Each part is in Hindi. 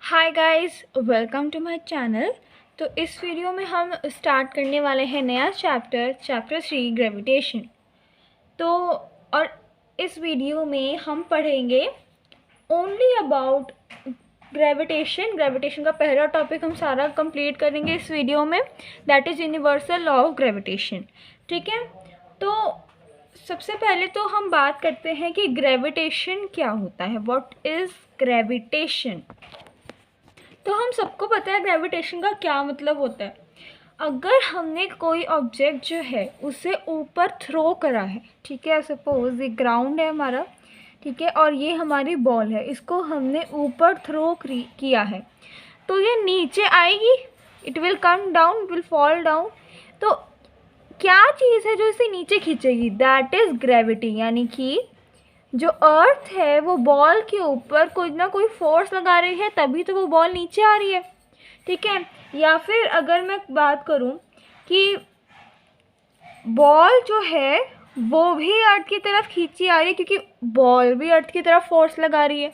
Hi guys, welcome to my channel. तो इस वीडियो में हम स्टार्ट करने वाले हैं नया चैप्टर 3 ग्रेविटेशन। तो और इस वीडियो में हम पढ़ेंगे ओनली अबाउट ग्रेविटेशन का पहला टॉपिक हम सारा कंप्लीट करेंगे इस वीडियो में, that is universal law of gravitation. ठीक है, तो सबसे पहले तो हम बात करते हैं कि ग्रेविटेशन क्या होता है। What is gravitation? तो हम सबको पता है ग्रेविटेशन का क्या मतलब होता है। अगर हमने कोई ऑब्जेक्ट जो है उसे ऊपर थ्रो करा है, ठीक है, सपोज ये ग्राउंड है हमारा, ठीक है, और ये हमारी बॉल है, इसको हमने ऊपर थ्रो किया है, तो ये नीचे आएगी, it will come down, will fall down. तो क्या चीज़ है जो इसे नीचे खींचेगी? That is gravity. यानी कि जो अर्थ है वो बॉल के ऊपर कोई ना कोई फोर्स लगा रही है, तभी तो वो बॉल नीचे आ रही है। ठीक है, या फिर अगर मैं बात करूं कि बॉल जो है वो भी अर्थ की तरफ खींची आ रही है, क्योंकि बॉल भी अर्थ की तरफ फोर्स लगा रही है।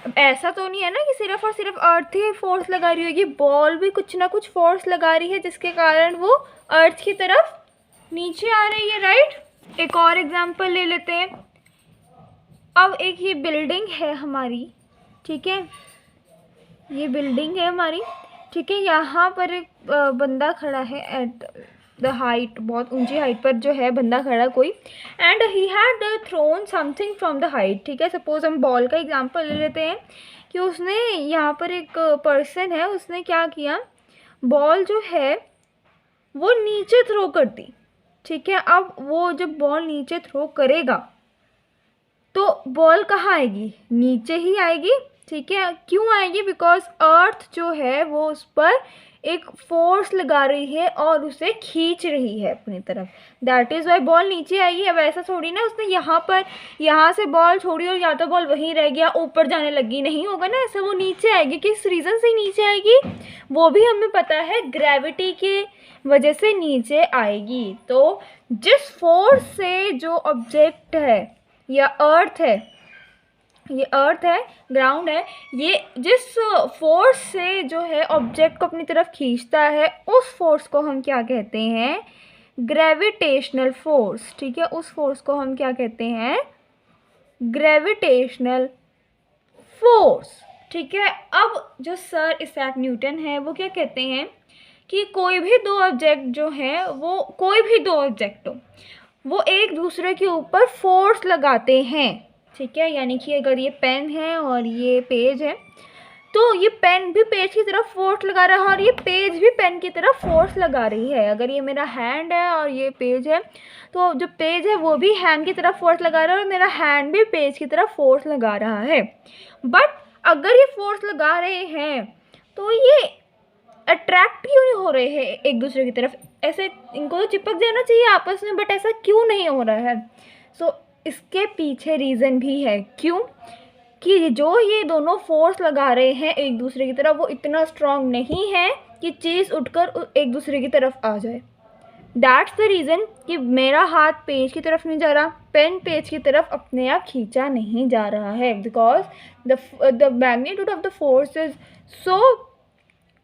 अब ऐसा तो नहीं है ना कि सिर्फ और सिर्फ अर्थ ही फोर्स लगा रही होगी, बॉल भी कुछ ना कुछ फोर्स लगा रही है जिसके कारण वो अर्थ की तरफ नीचे आ रही है, राइट। एक और एग्जांपल ले लेते हैं। अब एक ये बिल्डिंग है हमारी, ठीक है, ये बिल्डिंग है हमारी, ठीक है, यहाँ पर एक बंदा खड़ा है एट द हाइट, बहुत ऊंची हाइट पर जो है बंदा खड़ा कोई, and he had thrown something from the height. ठीक है, सपोज हम बॉल का एग्जांपल ले लेते हैं कि उसने यहाँ पर एक पर्सन है, उसने क्या किया, बॉल जो है वो नीचे थ्रो कर दी। ठीक है, अब वो जब बॉल नीचे थ्रो करेगा तो बॉल कहाँ आएगी? नीचे ही आएगी। ठीक है, क्यों आएगी? बिकॉज अर्थ जो है वो उस पर एक फोर्स लगा रही है और उसे खींच रही है अपनी तरफ, दैट इज़ वाई बॉल नीचे आएगी। अब ऐसा थोड़ी ना उसने यहाँ से बॉल छोड़ी और या तो बॉल वहीं रह गया, ऊपर जाने लगी, नहीं होगा ना ऐसा, वो नीचे आएगी। किस रीज़न से नीचे आएगी वो भी हमें पता है, ग्रेविटी के वजह से नीचे आएगी। तो जिस फोर्स से जो ऑब्जेक्ट है या अर्थ है, ये अर्थ है, ग्राउंड है, ये जिस फोर्स से जो है ऑब्जेक्ट को अपनी तरफ खींचता है, उस फोर्स को हम क्या कहते हैं? Gravitational force. ठीक है, उस फोर्स को हम क्या कहते हैं? Gravitational force. ठीक है, अब जो सर इसैक न्यूटन है वो क्या कहते हैं कि कोई भी दो ऑब्जेक्ट जो हैं, वो कोई भी दो ऑब्जेक्ट हो, वो एक दूसरे के ऊपर फोर्स लगाते हैं। ठीक है, यानी कि अगर ये पेन है और ये पेज है, तो ये पेन भी पेज की तरफ फोर्स लगा रहा है और ये पेज भी पेन की तरफ फोर्स लगा रही है। अगर ये मेरा हैंड है और ये पेज है, तो जो पेज है वो भी हैंड की तरफ फोर्स लगा रहा है और मेरा हैंड भी पेज की तरफ फोर्स लगा रहा है। बट अगर ये फोर्स लगा रहे हैं तो ये अट्रैक्ट क्यों नहीं हो रहे हैं एक दूसरे की तरफ? ऐसे इनको तो चिपक जाना चाहिए आपस में, बट ऐसा क्यों नहीं हो रहा है? सो इसके पीछे रीज़न भी है, क्यों कि जो ये दोनों फोर्स लगा रहे हैं एक दूसरे की तरफ, वो इतना स्ट्रांग नहीं है कि चीज़ उठकर एक दूसरे की तरफ आ जाए। दैट्स द रीज़न कि मेरा हाथ पेज की तरफ नहीं जा रहा, पेन पेज की तरफ अपने आप खींचा नहीं जा रहा है, because the magnitude of the force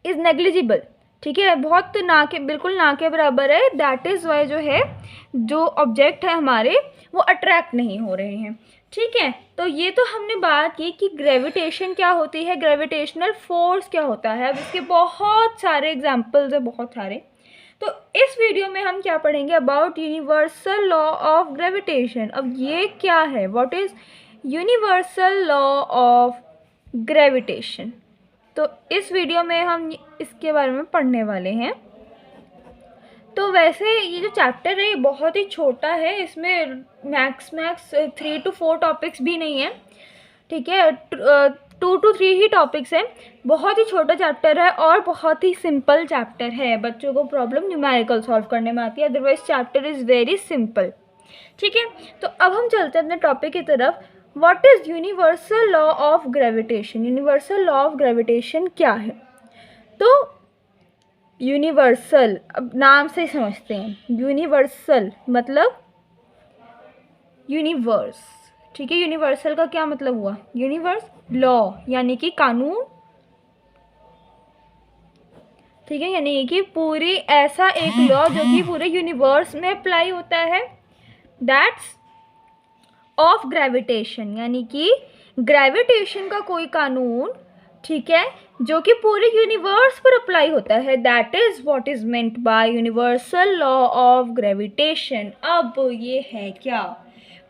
is negligible. ठीक है, बहुत बिल्कुल ना के बराबर है। दैट इज़ वाई जो है, जो ऑब्जेक्ट है हमारे, वो अट्रैक्ट नहीं हो रहे हैं। ठीक है, तो ये तो हमने बात की कि ग्रेविटेशन क्या होती है, ग्रेविटेशनल फोर्स क्या होता है। अब इसके बहुत सारे एग्जाम्पल्स हैं, बहुत सारे। तो इस वीडियो में हम क्या पढ़ेंगे? About universal law of gravitation. अब ये क्या है? What is universal law of gravitation? तो इस वीडियो में हम इसके बारे में पढ़ने वाले हैं। तो वैसे ये जो चैप्टर है ये बहुत ही छोटा है, इसमें मैक्स 3 to 4 टॉपिक्स भी नहीं है। ठीक है, 2 to 3 ही टॉपिक्स हैं। बहुत ही छोटा चैप्टर है और बहुत ही सिंपल चैप्टर है। बच्चों को प्रॉब्लम न्यूमेरिकल सॉल्व करने में आती है, otherwise chapter is very simple. ठीक है, तो अब हम चलते हैं अपने टॉपिक की तरफ। What is universal law of gravitation? Universal law of gravitation क्या है? तो यूनिवर्सल, अब नाम से समझते हैं। यूनिवर्सल मतलब यूनिवर्स। ठीक है, यूनिवर्सल का क्या मतलब हुआ? यूनिवर्स, लॉ यानी कि कानून, ठीक है, यानी कि पूरी ऐसा एक लॉ जो कि पूरे यूनिवर्स में अप्लाई होता है, दैट्स ऑफ ग्रेविटेशन, यानी कि ग्रेविटेशन का कोई कानून, ठीक है, जो कि पूरे यूनिवर्स पर अप्लाई होता है, that is what is meant by universal law of gravitation. अब ये है क्या,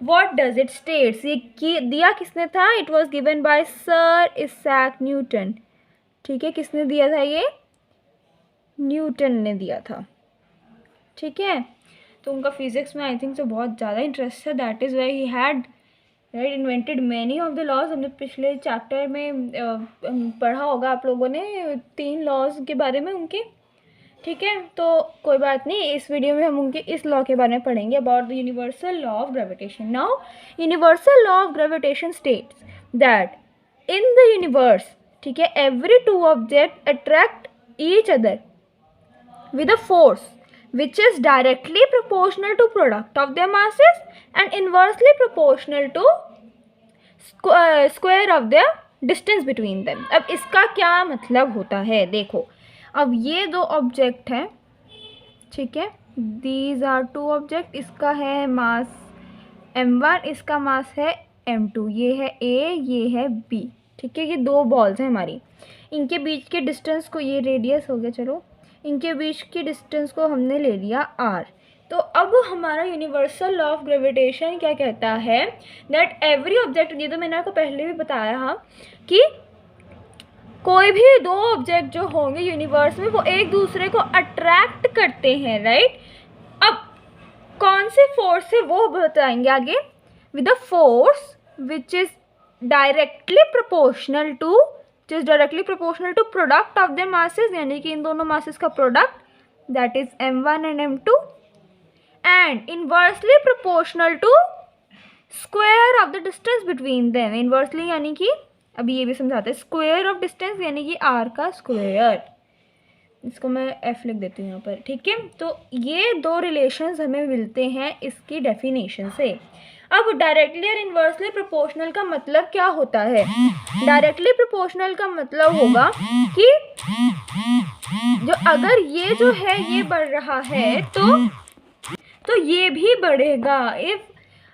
व्हाट डज इट स्टेट्स, ये दिया किसने था, it was given by Sir Isaac Newton. ठीक है, किसने दिया था ये, न्यूटन ने दिया था। ठीक है, तो उनका फिजिक्स में आई थिंक तो बहुत ज़्यादा इंटरेस्ट है, that is why he had right invented many of the laws. हमने पिछले चैप्टर में पढ़ा होगा आप लोगों ने 3 लॉज के बारे में उनके। ठीक है, तो कोई बात नहीं, इस वीडियो में हम उनके इस लॉ के बारे में पढ़ेंगे, about the universal law of gravitation. Now universal law of gravitation states that in the universe, ठीक है, every 2 object attract each other with a force which is directly proportional to product of their masses and inversely proportional to square of their distance between them। अब इसका क्या मतलब होता है, देखो, अब ये 2 ऑब्जेक्ट हैं, ठीक है, these are 2 ऑब्जेक्ट, इसका है मास m1, इसका मास है m2, ये है a, ये है b। ठीक है, ये 2 बॉल्स हैं हमारी, इनके बीच के डिस्टेंस को, ये रेडियस हो गया, चलो इनके बीच की डिस्टेंस को हमने ले लिया r। तो अब हमारा यूनिवर्सल लॉ ऑफ ग्रेविटेशन क्या कहता है, दैट एवरी ऑब्जेक्ट, ये तो मैंने आपको पहले भी बताया था कि कोई भी 2 ऑब्जेक्ट जो होंगे यूनिवर्स में वो एक दूसरे को अट्रैक्ट करते हैं, राइट। अब कौन से फोर्स है वो बताएंगे आगे, with a force which is directly proportional to, is directly proportional to product of their masses, यानी कि इन दोनों मासेस का product, that is m1 and m2, and inversely proportional to square of the distance between them. Inversely यानी कि अभी ये भी समझाते हैं, स्क्वायर ऑफ डिस्टेंस यानी कि r का स्क्वायर, इसको मैं f लिख देती हूँ यहाँ पर। ठीक है, तो ये 2 रिलेशंस हमें मिलते हैं इसकी डेफिनेशन से। अब डायरेक्टली और इन्वर्सली प्रोपोर्शनल का मतलब क्या होता है, डायरेक्टली प्रोपोर्शनल का मतलब होगा कि जो अगर ये जो है ये बढ़ रहा है तो ये भी बढ़ेगा। इफ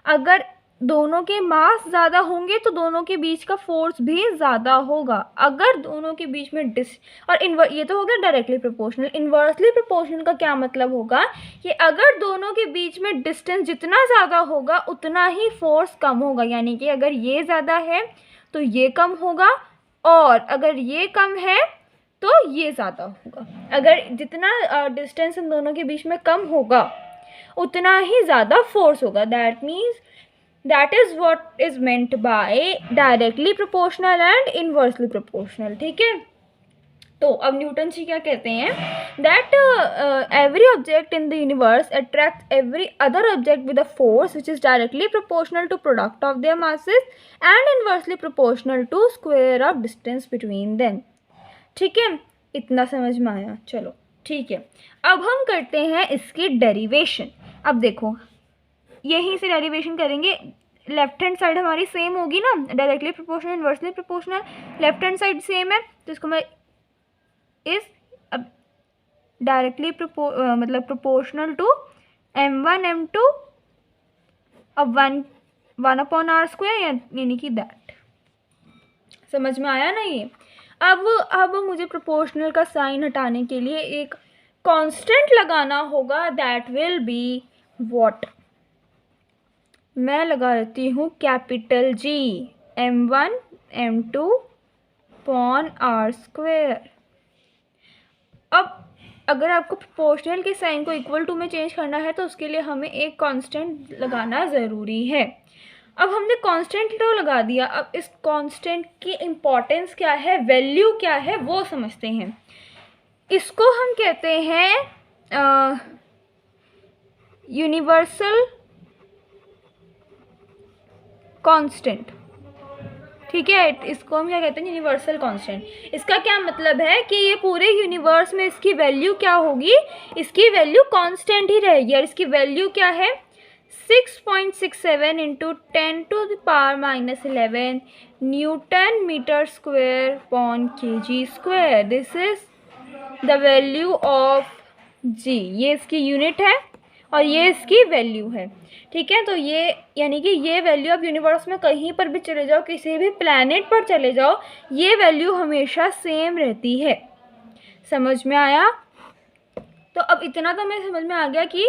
अगर दोनों के मास ज़्यादा होंगे तो दोनों के बीच का फोर्स भी ज़्यादा होगा। अगर दोनों के बीच में और ये तो हो गया डायरेक्टली प्रोपोर्शनल। इन्वर्सली प्रोपोर्शनल का क्या मतलब होगा कि अगर दोनों के बीच में डिस्टेंस जितना ज़्यादा होगा उतना ही फोर्स कम होगा, यानी कि अगर ये ज़्यादा है तो ये कम होगा, और अगर ये कम है तो ये ज़्यादा होगा। अगर जितना डिस्टेंस इन दोनों के बीच में कम होगा उतना ही ज़्यादा फोर्स होगा। That means that is what is meant by directly proportional and inversely proportional। ठीक है, तो अब न्यूटन जी क्या कहते हैं, that every object in the universe attracts every other object with a force which is directly proportional to product of their masses and inversely proportional to square of distance between them। ठीक है, इतना समझ में आया, चलो ठीक है। अब हम करते हैं इसकी डेरिवेशन। अब देखो, यहीं से डेरिवेशन करेंगे, लेफ्ट हैंड साइड हमारी सेम होगी ना, directly proportional inversely proportional, left hand side same है, तो इसको मैं अब डायरेक्टली मतलब प्रोपोर्शनल टू m1 m2 अब 1/r², यानी कि दैट। समझ में आया ना ये। अब मुझे प्रोपोर्शनल का साइन हटाने के लिए एक कांस्टेंट लगाना होगा, दैट विल बी व्हाट, मैं लगा देती हूँ capital G, m1 m2 upon r²। अब अगर आपको प्रोपोर्शनल के साइन को इक्वल टू में चेंज करना है तो उसके लिए हमें एक कांस्टेंट लगाना ज़रूरी है। अब हमने कांस्टेंट तो लगा दिया, अब इस कांस्टेंट की इम्पोर्टेंस क्या है, वैल्यू क्या है, वो समझते हैं। इसको हम कहते हैं यूनिवर्सल कांस्टेंट। ठीक है, इसको हम क्या कहते हैं, यूनिवर्सल कांस्टेंट। इसका क्या मतलब है कि ये पूरे यूनिवर्स में इसकी वैल्यू क्या होगी, इसकी वैल्यू कांस्टेंट ही रहेगी। और इसकी वैल्यू क्या है, 6.67 into 10⁻⁻11 newton meter square upon kg square. This is the value of G, ये इसकी यूनिट है और ये इसकी वैल्यू है, ठीक है। तो ये यानी कि ये वैल्यू आप यूनिवर्स में कहीं पर भी चले जाओ, किसी भी प्लैनेट पर चले जाओ, ये वैल्यू हमेशा सेम रहती है। समझ में आया? तो अब इतना तो हमें समझ में आ गया कि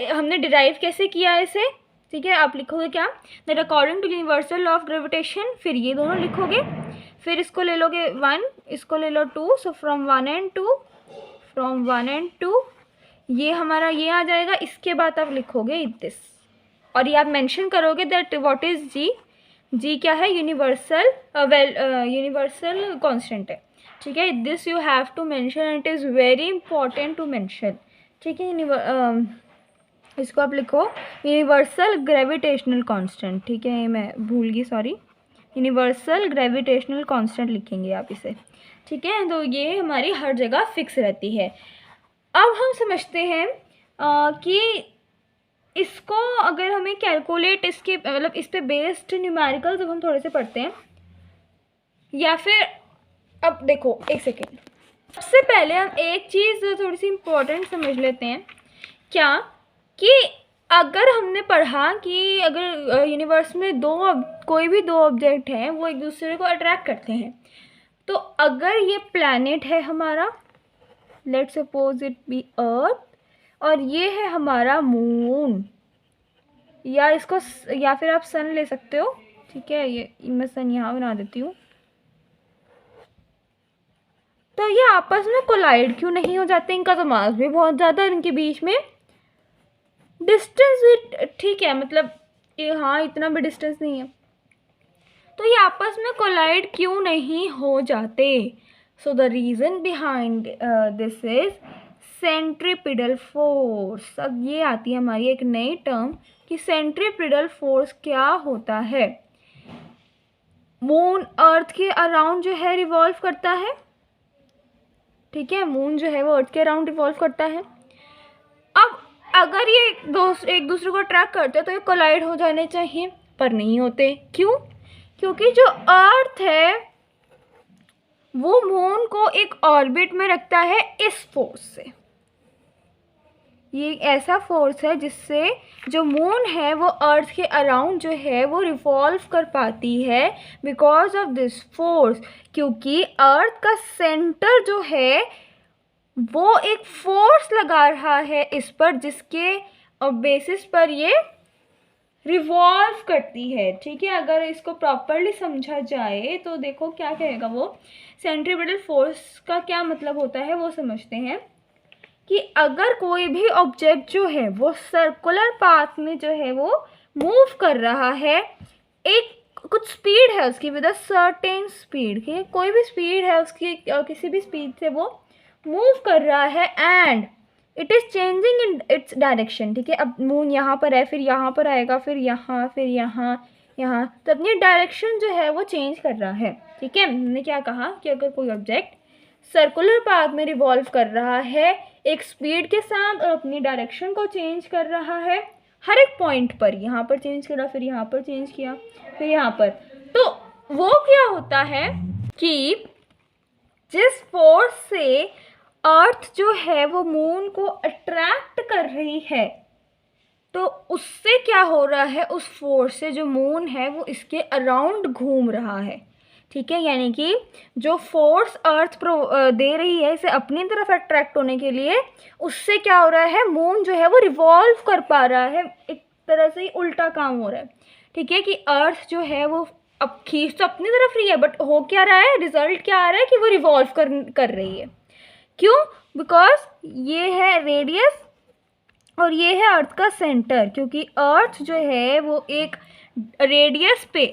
हमने डिराइव कैसे किया है इसे, ठीक है। आप लिखोगे क्या, that according to universal law of gravitation, फिर ये दोनों लिखोगे, फिर इसको ले लोगे 1, इसको ले लो 2, so from 1 and 2, from 1 and 2 ये हमारा ये आ जाएगा। इसके बाद आप लिखोगे दिस, और ये आप मेंशन करोगे that what is G. G क्या है, यूनिवर्सल यूनिवर्सल कांस्टेंट है, ठीक है। This you have to mention, it is very important to mention, ठीक है। इसको आप लिखो यूनिवर्सल ग्रेविटेशनल कांस्टेंट, ठीक है, मैं भूल गई, सॉरी। यूनिवर्सल ग्रेविटेशनल कांस्टेंट लिखेंगे आप इसे, ठीक है। तो ये हमारी हर जगह फिक्स रहती है। अब हम समझते हैं कि इसको अगर हमें कैलकुलेट, इसके मतलब इस पे बेस्ड न्यूमेरिकल जब हम थोड़े से पढ़ते हैं, या फिर अब देखो एक सेकेंड, सबसे पहले हम एक चीज़ थोड़ी सी इम्पोर्टेंट समझ लेते हैं, क्या कि अगर हमने पढ़ा कि अगर यूनिवर्स में कोई भी दो ऑब्जेक्ट हैं वो एक दूसरे को अट्रैक्ट करते हैं, तो अगर ये प्लैनेट है हमारा, लेट्स सपोज इट बी अर्थ, और ये है हमारा मून, या इसको या फिर आप सन ले सकते हो, ठीक है। ये मैं सन यहाँ बना देती हूँ। तो ये आपस में कोलाइड क्यों नहीं हो जाते? इनका तो मास भी बहुत ज़्यादा, इनके बीच में डिस्टेंस भी ठीक है, मतलब हाँ इतना भी डिस्टेंस नहीं है, तो ये आपस में कोलाइड क्यों नहीं हो जाते? So the reason behind this is centripetal force. अब ये आती है हमारी एक नई टर्म कि सेंट्रीपिटल फोर्स क्या होता है। मून अर्थ के अराउंड जो है रिवॉल्व करता है, ठीक है, मून जो है वो अर्थ के अराउंड रिवॉल्व करता है। अब अगर ये एक दूसरे को अट्रैक्ट करते हैं तो ये कोलाइड हो जाने चाहिए, पर नहीं होते। क्यों? क्योंकि जो अर्थ है वो मून को एक ऑर्बिट में रखता है इस फोर्स से। ये एक ऐसा फोर्स है जिससे जो मून है वो अर्थ के अराउंड जो है वो रिवॉल्व कर पाती है, बिकॉज ऑफ दिस फोर्स। क्योंकि अर्थ का सेंटर जो है वो एक फोर्स लगा रहा है इस पर, जिसके बेसिस पर ये रिवॉल्व करती है, ठीक है। अगर इसको प्रॉपरली समझा जाए तो देखो क्या कहेगा वो, सेंट्रीपिटल फोर्स का क्या मतलब होता है वो समझते हैं कि अगर कोई भी ऑब्जेक्ट जो है वो सर्कुलर पाथ में जो है वो मूव कर रहा है, एक कुछ स्पीड है उसकी, विद अ सर्टेन स्पीड, कि कोई भी स्पीड है उसकी, किसी भी स्पीड से वो मूव कर रहा है, and it is changing in its direction, ठीक है। अब मून यहाँ पर है, फिर यहाँ पर आएगा, फिर यहाँ, फिर यहाँ, यहाँ, तो अपनी डायरेक्शन जो है वो चेंज कर रहा है, ठीक है। हमने क्या कहा कि अगर कोई ऑब्जेक्ट सर्कुलर पाथ में रिवॉल्व कर रहा है एक स्पीड के साथ और अपनी डायरेक्शन को चेंज कर रहा है हर एक पॉइंट पर, यहाँ पर चेंज करा, फिर यहाँ पर चेंज किया, फिर यहाँ पर, तो वो क्या होता है कि जिस फोर्स से अर्थ जो है वो मून को अट्रैक्ट कर रही है, तो उससे क्या हो रहा है, उस फोर्स से जो मून है वो इसके अराउंड घूम रहा है, ठीक है। यानी कि जो फोर्स अर्थ दे रही है इसे अपनी तरफ अट्रैक्ट होने के लिए, उससे क्या हो रहा है, मून जो है वो रिवॉल्व कर पा रहा है, एक तरह से ही उल्टा काम हो रहा है, ठीक है। कि अर्थ जो है वो अब खींच तो अपनी तरफ रही है, बट हो क्या रहा है, रिजल्ट क्या आ रहा है कि वो रिवॉल्व कर रही है। क्यों? बिकॉज ये है रेडियस और ये है अर्थ का सेंटर, क्योंकि अर्थ जो है वो एक रेडियस पे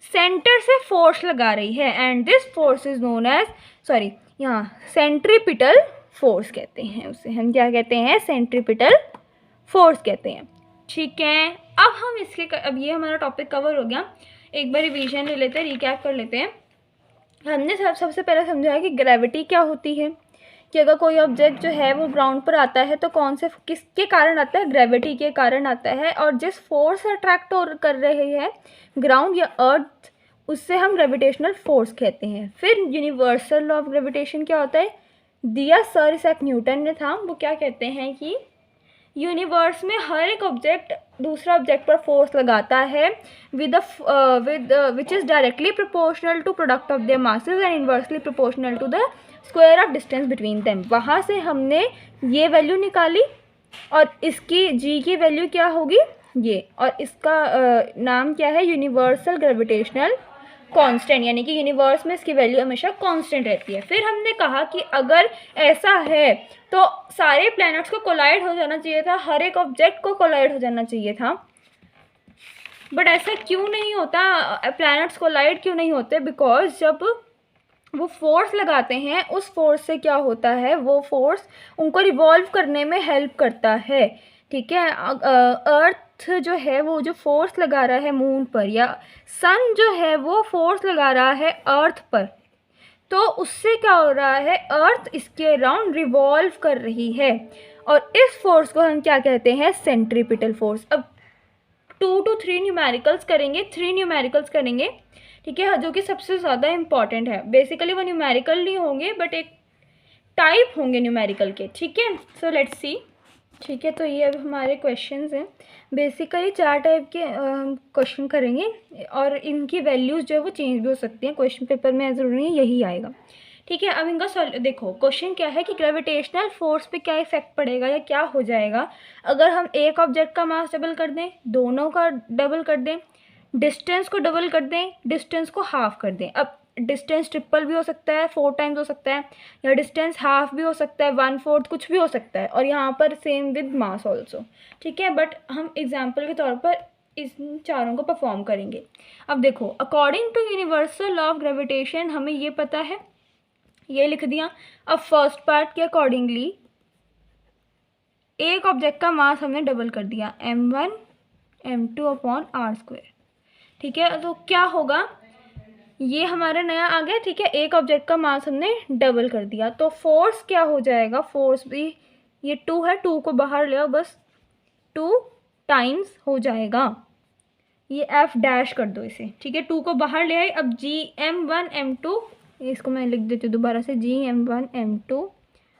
सेंटर से फोर्स लगा रही है, and this force is known as, sorry यहाँ सेंट्रीपिटल फोर्स कहते हैं उसे, हम क्या कहते हैं, सेंट्रीपिटल फोर्स कहते हैं, ठीक है। अब हम इसके अब ये हमारा टॉपिक कवर हो गया, एक बार रिवीजन ले लेते हैं, रिकैप कर लेते हैं। हमने सबसे पहले समझा है कि ग्रेविटी क्या होती है, कि अगर कोई ऑब्जेक्ट जो है वो ग्राउंड पर आता है तो कौन से किसके कारण आता है, ग्रेविटी के कारण आता है, और जिस फोर्स से अट्रैक्ट कर रही है ग्राउंड या अर्थ, उससे हम ग्रेविटेशनल फोर्स कहते हैं। फिर यूनिवर्सल लॉ ऑफ ग्रेविटेशन क्या होता है, दिया सर इसैक न्यूटन ने था। वो क्या कहते हैं कि यूनिवर्स में हर एक ऑब्जेक्ट दूसरा ऑब्जेक्ट पर फोर्स लगाता है with which is directly proportional to product of their masses and inversely proportional to the square of distance between them. वहाँ से हमने ये वैल्यू निकाली और इसकी जी की वैल्यू क्या होगी ये, और इसका नाम क्या है, यूनिवर्सल ग्रेविटेशनल कांस्टेंट, यानी कि यूनिवर्स में इसकी वैल्यू हमेशा कांस्टेंट रहती है। फिर हमने कहा कि अगर ऐसा है तो सारे प्लैनेट्स को कोलाइड हो जाना चाहिए था, हर एक ऑब्जेक्ट को कोलाइड हो जाना चाहिए था। बट ऐसा क्यों नहीं होता, प्लैनेट्स कोलाइड क्यों नहीं होते? बिकॉज जब वो फोर्स लगाते हैं उस फोर्स से क्या होता है, वो फोर्स उनको रिवॉल्व करने में हेल्प करता है। ठीक है, अर्थ जो है वो जो फोर्स लगा रहा है मून पर, या सन जो है वो फोर्स लगा रहा है अर्थ पर, तो उससे क्या हो रहा है, अर्थ इसके अराउंड रिवॉल्व कर रही है और इस फोर्स को हम क्या कहते हैं, सेंट्रीपिटल फोर्स। अब 2 to 3 न्यूमेरिकल्स करेंगे, 3 न्यूमेरिकल्स करेंगे, ठीक है, जो कि सबसे ज़्यादा इंपॉर्टेंट है। बेसिकली वो न्यूमेरिकल नहीं होंगे बट एक टाइप होंगे न्यूमेरिकल के। ठीक है, सो लेट्स सी। ठीक है, तो ये अब हमारे क्वेश्चंस हैं। बेसिकली 4 टाइप के क्वेश्चन करेंगे और इनकी वैल्यूज़ जो है वो चेंज भी हो सकती हैं। क्वेश्चन पेपर में ज़रूरी नहीं यही आएगा। ठीक है, अब इनका देखो क्वेश्चन क्या है कि ग्रेविटेशनल फोर्स पे क्या इफेक्ट पड़ेगा या क्या हो जाएगा अगर हम एक ऑब्जेक्ट का मास डबल कर दें, दोनों का डबल कर दें, डिस्टेंस को डबल कर दें, डिस्टेंस को हाफ कर दें। अब डिस्टेंस ट्रिपल भी हो सकता है, 4 टाइम्स हो सकता है, या डिस्टेंस हाफ भी हो सकता है, 1/4 कुछ भी हो सकता है, और यहाँ पर सेम विद मास ऑल्सो। ठीक है, बट हम एग्जाम्पल के तौर पर इन चारों को परफॉर्म करेंगे। अब देखो, according to universal law of gravitation हमें ये पता है, ये लिख दिया। अब फर्स्ट पार्ट के अकॉर्डिंगली एक ऑब्जेक्ट का मास हमने डबल कर दिया, m1 m2 अपॉन r²। ठीक है, तो क्या होगा, ये हमारा नया आ गया। ठीक है, एक ऑब्जेक्ट का मास हमने डबल कर दिया, तो फोर्स क्या हो जाएगा, फोर्स भी ये 2 है, 2 को बाहर ले आओ, बस 2 टाइम्स हो जाएगा। ये f डैश कर दो इसे। ठीक है, 2 को बाहर ले आए। अब gm1 m2, इसको मैं लिख देती हूँ दोबारा से, gm1 m2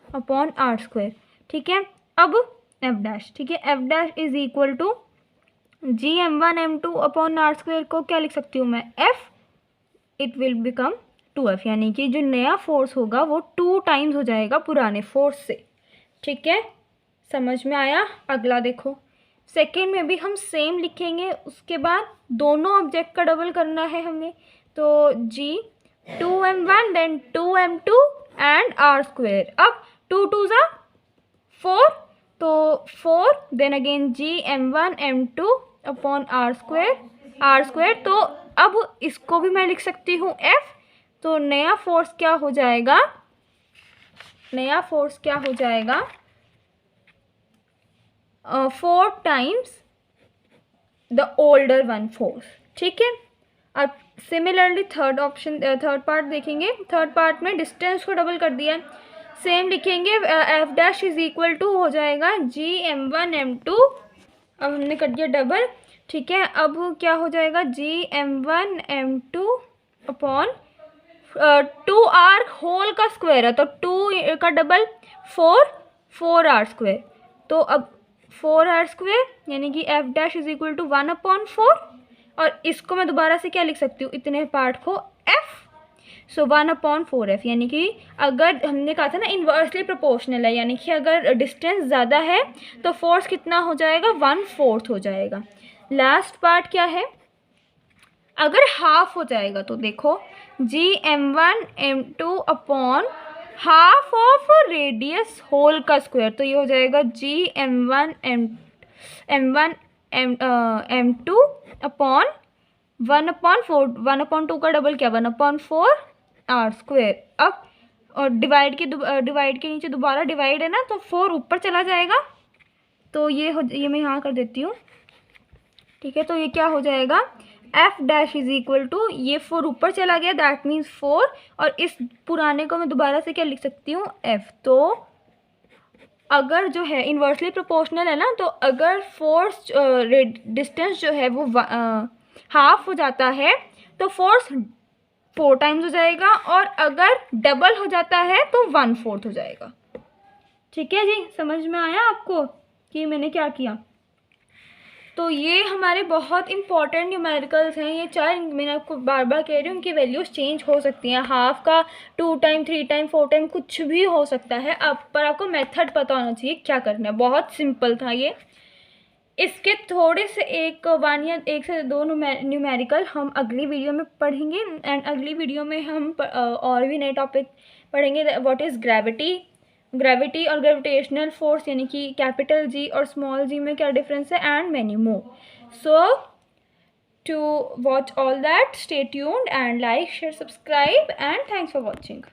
अपॉन r²। ठीक है, अब f डैश। ठीक है, f dash is equal to gm1 m2 upon r² को क्या लिख सकती हूँ मैं, f, it will become 2f, यानी कि जो नया फोर्स होगा वो 2 टाइम्स हो जाएगा पुराने फोर्स से। ठीक है, समझ में आया? अगला देखो, सेकेंड में भी हम सेम लिखेंगे, उसके बाद दोनों ऑब्जेक्ट का डबल करना है हमें, तो g 2m1 then 2m2 and r²। अब 2 2 ज़ा 4, तो 4 then again gm1 m2 upon r²। तो अब इसको भी मैं लिख सकती हूँ f। तो नया फोर्स क्या हो जाएगा, नया फोर्स क्या हो जाएगा, 4 times the older one force. ठीक है, अब सिमिलरली थर्ड पार्ट देखेंगे। थर्ड पार्ट में डिस्टेंस को डबल कर दिया है, सेम लिखेंगे, f dash is equal to हो जाएगा gm1 m2, अब हमने कर दिया डबल। ठीक है, अब क्या हो जाएगा, gm1 m2 upon 2r whole का स्क्वायर है, तो 2 का डबल 4r²। तो अब 4r² यानी कि f dash is equal to 1/4, और इसको मैं दोबारा से क्या लिख सकती हूँ, इतने पार्ट को f, सो 1/4f, यानी कि अगर हमने कहा था ना इन्वर्सली प्रोपोर्शनल है, यानी कि अगर डिस्टेंस ज़्यादा है तो फोर्स कितना हो जाएगा, 1/4 हो जाएगा। लास्ट पार्ट क्या है, अगर हाफ हो जाएगा तो देखो gm1 m2 upon half of radius whole का स्क्वायर, तो ये हो जाएगा gm1 m2 अपॉन 1/4, 1/2 का डबल क्या, 1/4r²। अब और डिवाइड के नीचे दोबारा डिवाइड है ना, तो 4 ऊपर चला जाएगा, तो ये मैं यहाँ कर देती हूँ। ठीक है, तो ये क्या हो जाएगा, f dash is equal to, ये 4 ऊपर चला गया, दैट मीन्स 4, और इस पुराने को मैं दोबारा से क्या लिख सकती हूँ, f। तो अगर जो है इन्वर्सली प्रोपोर्शनल है ना, तो अगर फोर्स डिस्टेंस जो है वो हाफ हो जाता है तो फोर्स 4 टाइम्स हो जाएगा, और अगर डबल हो जाता है तो 1/4 हो जाएगा। ठीक है जी, समझ में आया आपको कि मैंने क्या किया? तो ये हमारे बहुत इंपॉर्टेंट न्यूमेरिकल्स हैं। ये चार मैंने आपको बार बार कह रही हूँ, उनकी वैल्यूज़ चेंज हो सकती हैं। हाफ का 2 टाइम, 3 टाइम, 4 टाइम कुछ भी हो सकता है। अब पर आपको मेथड पता होना चाहिए क्या करना है। बहुत सिंपल था ये। इसके थोड़े से एक से दो न्यूमेरिकल हम अगली वीडियो में पढ़ेंगे, एंड अगली वीडियो में हम और भी नए टॉपिक पढ़ेंगे। व्हाट इज़ ग्रेविटी और ग्रेविटेशनल फोर्स, यानी कि कैपिटल जी और स्मॉल जी में क्या डिफरेंस है, and many more. So to watch all that, stay tuned and like, share, subscribe, and thanks for watching.